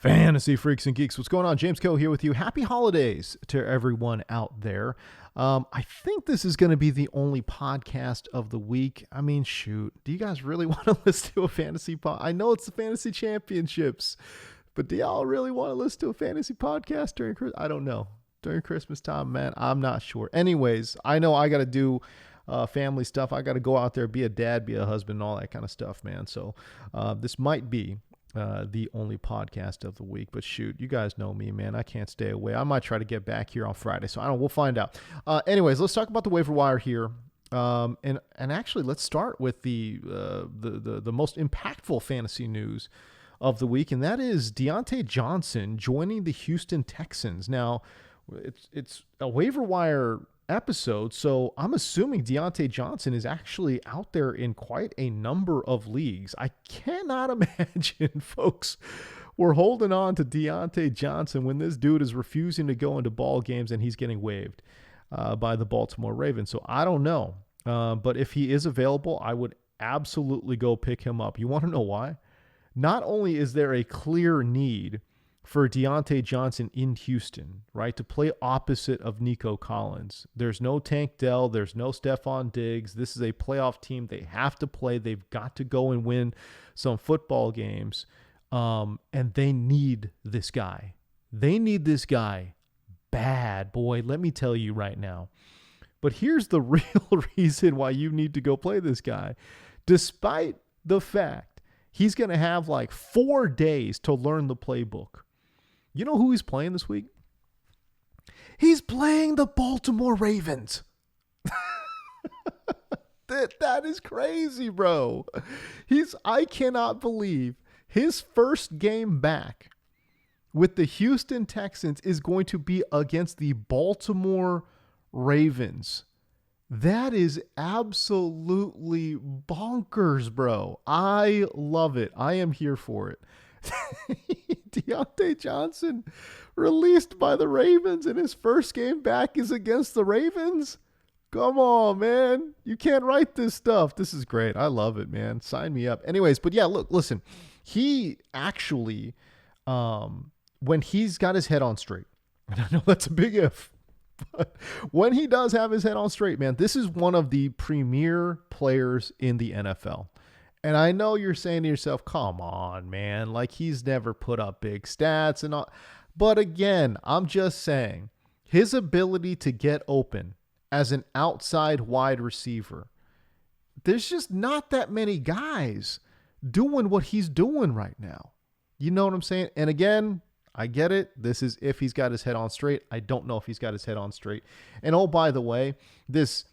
Fantasy freaks and geeks, what's going on? James Coe here with you. Happy holidays to everyone out there. I think this is going to be the only podcast of the week. I mean, shoot, do you guys really want to listen to a fantasy pod? I know it's the fantasy championships, but do y'all really want to listen to a fantasy podcast during Christmas? I don't know. During Christmas time, man, I'm not sure. Anyways, I know I got to do family stuff. I got to go out there, be a dad, be a husband, all that kind of stuff, man. So this might be the only podcast of the week, but shoot, you guys know me, man. I can't stay away. I might try to get back here on Friday, so I don't know. We'll find out. Anyways, let's talk about the waiver wire here, and actually, let's start with the most impactful fantasy news of the week, and that is Diontae Johnson joining the Houston Texans. Now, it's a waiver wire episode, so I'm assuming Diontae Johnson is actually out there in quite a number of leagues. I cannot imagine, folks, we're holding on to Diontae Johnson when this dude is refusing to go into ball games and he's getting waived by the Baltimore Ravens. So I don't know, but if he is available, I would absolutely go pick him up. You want to know why? Not only is there a clear need for Diontae Johnson in Houston, right, to play opposite of Nico Collins. There's no Tank Dell. There's no Stephon Diggs. This is a playoff team. They have to play. They've got to go and win some football games, and they need this guy. They need this guy bad, boy. Let me tell you right now. But here's the real reason why you need to go play this guy. Despite the fact he's going to have like 4 days to learn the playbook. You know who he's playing this week? He's playing the Baltimore Ravens. That is crazy, bro. I cannot believe his first game back with the Houston Texans is going to be against the Baltimore Ravens. That is absolutely bonkers, bro. I love it. I am here for it. Diontae Johnson released by the Ravens and his first game back is against the Ravens? Come on, man. You can't write this stuff. This is great. I love it, man. Sign me up. Anyways, but yeah, look, listen. He actually, when he's got his head on straight, and I know that's a big if, but when he does have his head on straight, man, this is one of the premier players in the NFL. And I know you're saying to yourself, come on, man, like he's never put up big stats and all. But again, I'm just saying his ability to get open as an outside wide receiver, there's just not that many guys doing what he's doing right now. You know what I'm saying? And again, I get it. This is if he's got his head on straight. I don't know if he's got his head on straight. And oh, by the way, this,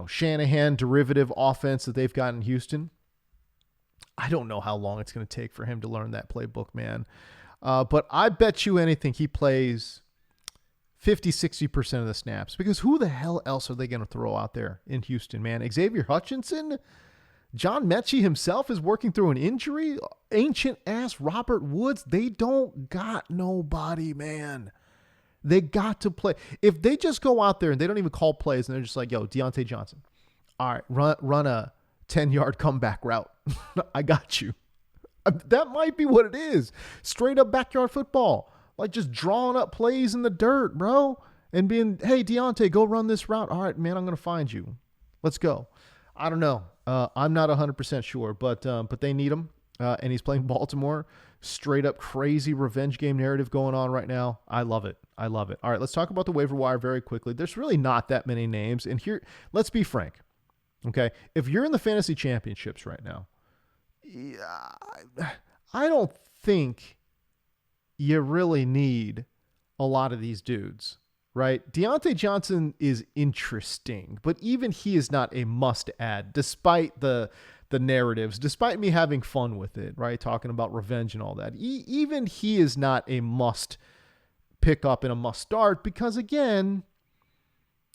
Shanahan derivative offense that they've got in Houston, I don't know how long it's going to take for him to learn that playbook, man. But I bet you anything he plays 50, 60% of the snaps, because who the hell else are they going to throw out there in Houston, man? Xavier Hutchinson? John Mechie himself is working through an injury. Ancient ass Robert Woods. They don't got nobody, man. They got to play. If they just go out there and they don't even call plays and they're just like, yo, Diontae Johnson, all right, run a 10-yard comeback route. I got you. That might be what it is. Straight up backyard football. Like just drawing up plays in the dirt, bro. And being, hey, Diontae, go run this route. All right, man, I'm going to find you. Let's go. I don't know. I'm not 100% sure, but they need him. And he's playing Baltimore. Straight up crazy revenge game narrative going on right now. I love it. I love it. All right, let's talk about the waiver wire very quickly. There's really not that many names. And here, let's be frank. Okay, if you're in the fantasy championships right now, I don't think you really need a lot of these dudes, right? Diontae Johnson is interesting, but even he is not a must-add, despite the narratives, despite me having fun with it, right? Talking about revenge and all that. Even he is not a must pick up and a must start because, again,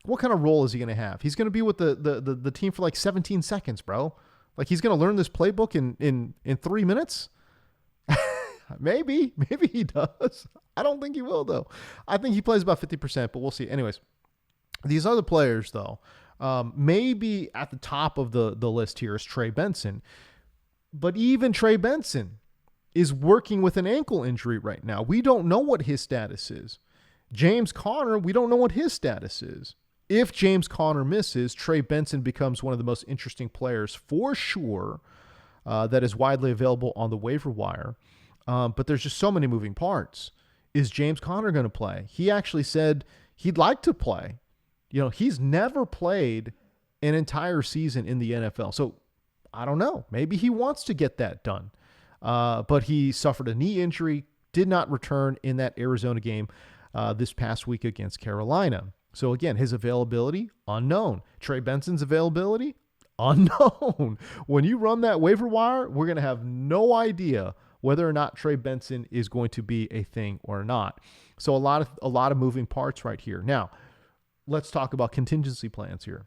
what kind of role is he going to have? He's going to be with the team for like 17 seconds, bro. Like he's going to learn this playbook in 3 minutes? Maybe he does. I don't think he will, though. I think he plays about 50%, but we'll see. Anyways, these other players, though, maybe at the top of the list here is Trey Benson. But even Trey Benson, is working with an ankle injury right now. We don't know what his status is. James Conner, we don't know what his status is. If James Conner misses, Trey Benson becomes one of the most interesting players for sure that is widely available on the waiver wire. But there's just so many moving parts. Is James Conner going to play? He actually said he'd like to play. He's never played an entire season in the NFL. So I don't know. Maybe he wants to get that done. But he suffered a knee injury, did not return in that Arizona game this past week against Carolina. So again, his availability, unknown. Trey Benson's availability, unknown. When you run that waiver wire, we're going to have no idea whether or not Trey Benson is going to be a thing or not. So a lot of moving parts right here. Now, let's talk about contingency plans here.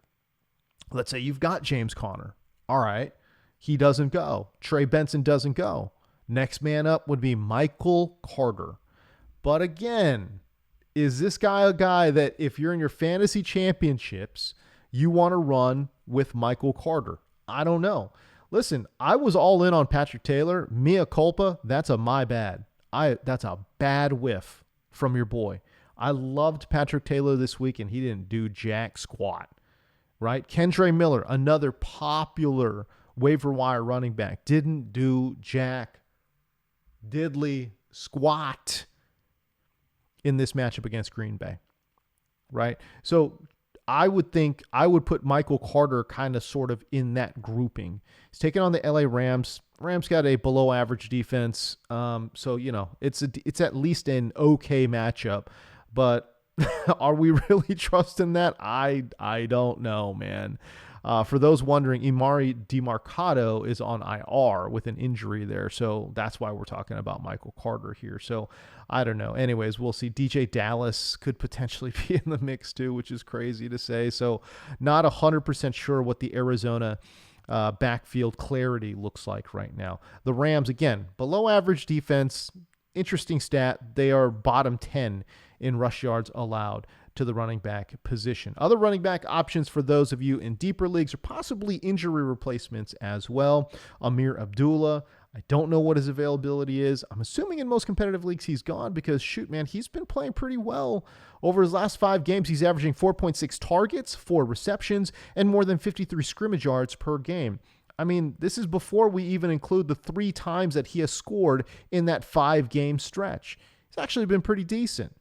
Let's say you've got James Conner. All right. He doesn't go. Trey Benson doesn't go. Next man up would be Michael Carter. But again, is this guy a guy that if you're in your fantasy championships, you want to run with Michael Carter? I don't know. Listen, I was all in on Patrick Taylor. Mea culpa, that's a my bad. That's a bad whiff from your boy. I loved Patrick Taylor this week, and he didn't do jack squat, right? Kendre Miller, another popular waiver wire running back, didn't do jack diddly squat in this matchup against Green Bay, right? So I would think I would put Michael Carter kind of sort of in that grouping. He's taking on the LA Rams. Rams got a below average defense. So, it's at least an okay matchup, but are we really trusting that? I don't know, man. For those wondering, Emari Demercado is on IR with an injury there. So that's why we're talking about Michael Carter here. So I don't know. Anyways, we'll see. DJ Dallas could potentially be in the mix too, which is crazy to say. So not 100% sure what the Arizona backfield clarity looks like right now. The Rams, again, below average defense. Interesting stat. They are bottom 10 in rush yards allowed to the running back position. Other running back options for those of you in deeper leagues are possibly injury replacements as well. Ameer Abdullah, I don't know what his availability is. I'm assuming in most competitive leagues he's gone because, shoot, man, he's been playing pretty well. Over his last 5 games, he's averaging 4.6 targets, 4 receptions, and more than 53 scrimmage yards per game. I mean, this is before we even include the 3 times that he has scored in that 5-game stretch. He's actually been pretty decent.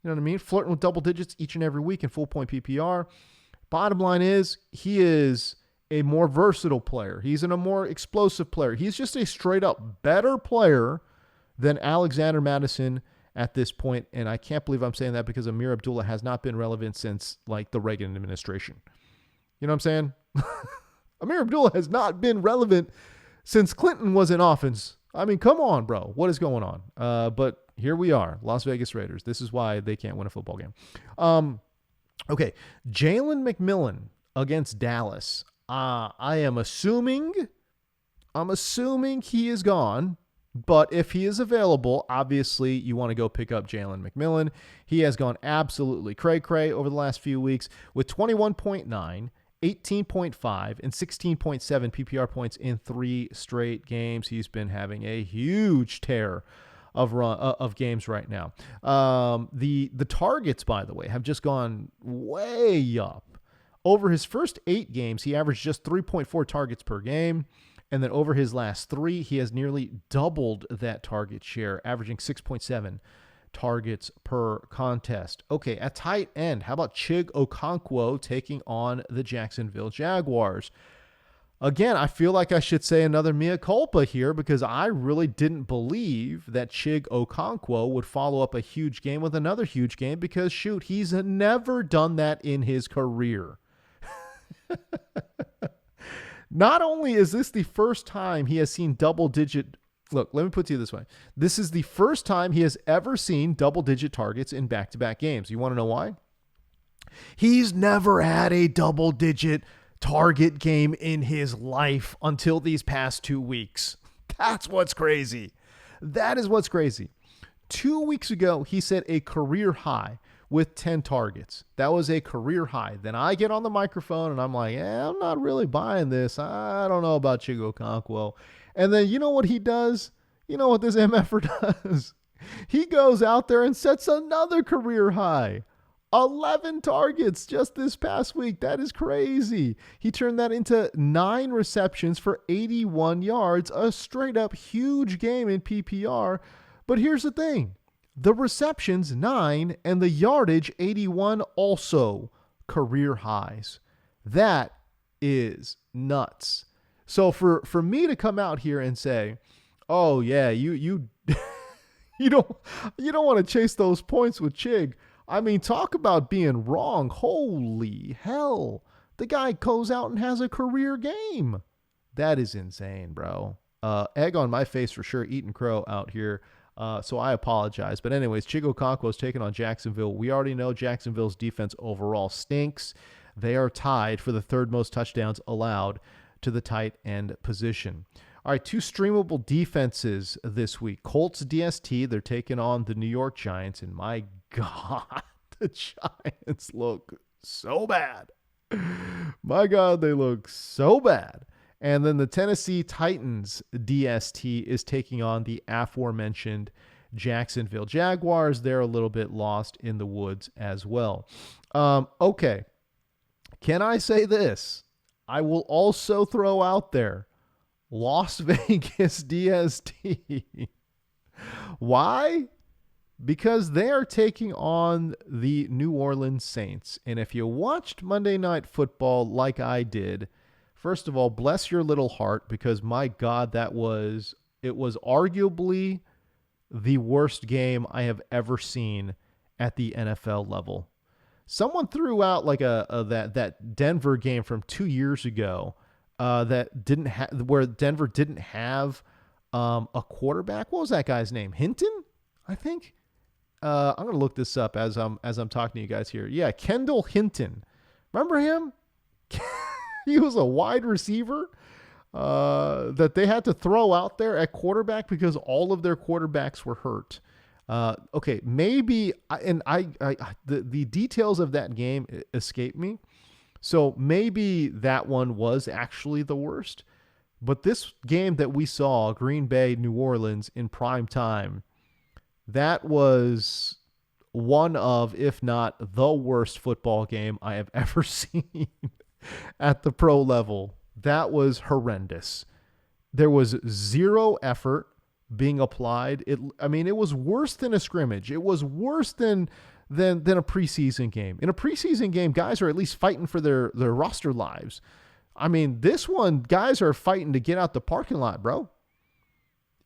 You know what I mean? Flirting with double digits each and every week in full point PPR. Bottom line is he is a more versatile player. He's a more explosive player. He's just a straight up better player than Alexander Mattison at this point. And I can't believe I'm saying that because Ameer Abdullah has not been relevant since like the Reagan administration. You know what I'm saying? Ameer Abdullah has not been relevant since Clinton was in office. I mean, come on, bro. What is going on? But here we are, Las Vegas Raiders. This is why they can't win a football game. Okay, Jalen McMillan against Dallas. I am assuming he is gone, but if he is available, obviously you want to go pick up Jalen McMillan. He has gone absolutely cray-cray over the last few weeks with 21.9, 18.5, and 16.7 PPR points in 3 straight games. He's been having a huge tear of games right now. The targets, by the way, have just gone way up. Over his first 8 games, he averaged just 3.4 targets per game. And then over his last 3, he has nearly doubled that target share, averaging 6.7 targets per contest. Okay, at tight end, how about Chig Okonkwo taking on the Jacksonville Jaguars? Again, I feel like I should say another mea culpa here because I really didn't believe that Chig Okonkwo would follow up a huge game with another huge game because, shoot, he's never done that in his career. Not only is this the first time he has seen double-digit... Look, let me put it to you this way. This is the first time he has ever seen double-digit targets in back-to-back games. You want to know why? He's never had a double-digit target game in his life until these past 2 weeks. That's what's crazy. That is what's crazy. 2 weeks ago, he set a career high with 10 targets. That was a career high. Then I get on the microphone and I'm like, I'm not really buying this. I don't know about Chig Okonkwo. And then you know what he does? You know what this MFer does? He goes out there and sets another career high. 11 targets just this past week. That is crazy. He turned that into 9 receptions for 81 yards, a straight up huge game in PPR. But here's the thing. The receptions, 9, and the yardage, 81, also career highs. That is nuts. So for me to come out here and say, oh yeah, you you don't want to chase those points with Chig. I mean, talk about being wrong. Holy hell. The guy goes out and has a career game. That is insane, bro. Egg on my face for sure, eating crow out here. So I apologize. But anyways, Chig Okonkwo's taking on Jacksonville. We already know Jacksonville's defense overall stinks. They are tied for the 3rd most touchdowns allowed to the tight end position. All right, 2 streamable defenses this week. Colts DST, they're taking on the New York Giants. And my God, the Giants look so bad. My God, they look so bad. And then the Tennessee Titans DST is taking on the aforementioned Jacksonville Jaguars. They're a little bit lost in the woods as well. Okay. Can I say this? I will also throw out there Las Vegas DST. Why? Because they are taking on the New Orleans Saints. And if you watched Monday Night Football like I did, first of all, bless your little heart, because my God, it was arguably the worst game I have ever seen at the NFL level. Someone threw out like that Denver game from 2 years ago where Denver didn't have a quarterback. What was that guy's name? Hinton, I think. I'm gonna look this up as I'm talking to you guys here. Yeah, Kendall Hinton. Remember him? He was a wide receiver that they had to throw out there at quarterback because all of their quarterbacks were hurt. Okay, maybe, the details of that game escape me. So maybe that one was actually the worst. But this game that we saw, Green Bay, New Orleans, in prime time, that was one of, if not the worst football game I have ever seen at the pro level. That was horrendous. There was zero effort being applied. It was worse than a scrimmage. It was worse than a preseason game. In a preseason game, guys are at least fighting for their roster lives. I mean, this one, guys are fighting to get out the parking lot, bro.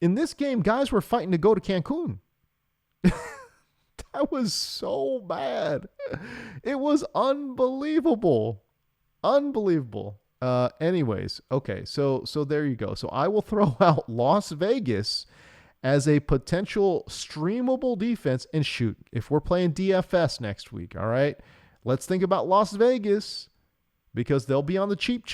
In this game, guys were fighting to go to Cancun. That was so bad. It was unbelievable. Unbelievable. Anyways, okay, so there you go. So I will throw out Las Vegas as a potential streamable defense. And shoot, if we're playing DFS next week, all right, let's think about Las Vegas because they'll be on the cheap.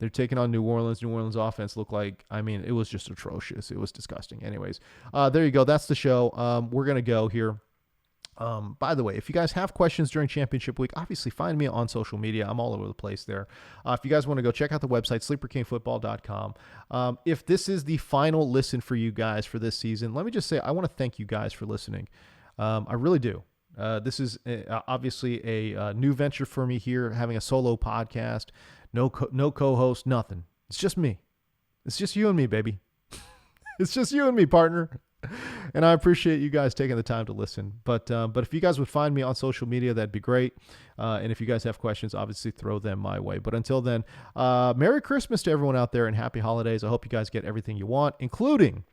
They're taking on New Orleans. New Orleans offense looked like, it was just atrocious. It was disgusting. Anyways, there you go. That's the show. We're going to go here. By the way, if you guys have questions during championship week, obviously find me on social media. I'm all over the place there. If you guys want to go check out the website, sleeperkingfootball.com. If this is the final listen for you guys for this season, let me just say, I want to thank you guys for listening. I really do. This is obviously a new venture for me here, having a solo podcast, no co-host, nothing. It's just me. It's just you and me, baby. It's just you and me, partner. And I appreciate you guys taking the time to listen. But if you guys would find me on social media, that'd be great. And if you guys have questions, obviously throw them my way. But until then, Merry Christmas to everyone out there and Happy Holidays. I hope you guys get everything you want, including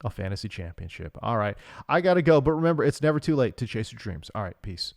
a fantasy championship. All right. I got to go. But remember, it's never too late to chase your dreams. All right. Peace.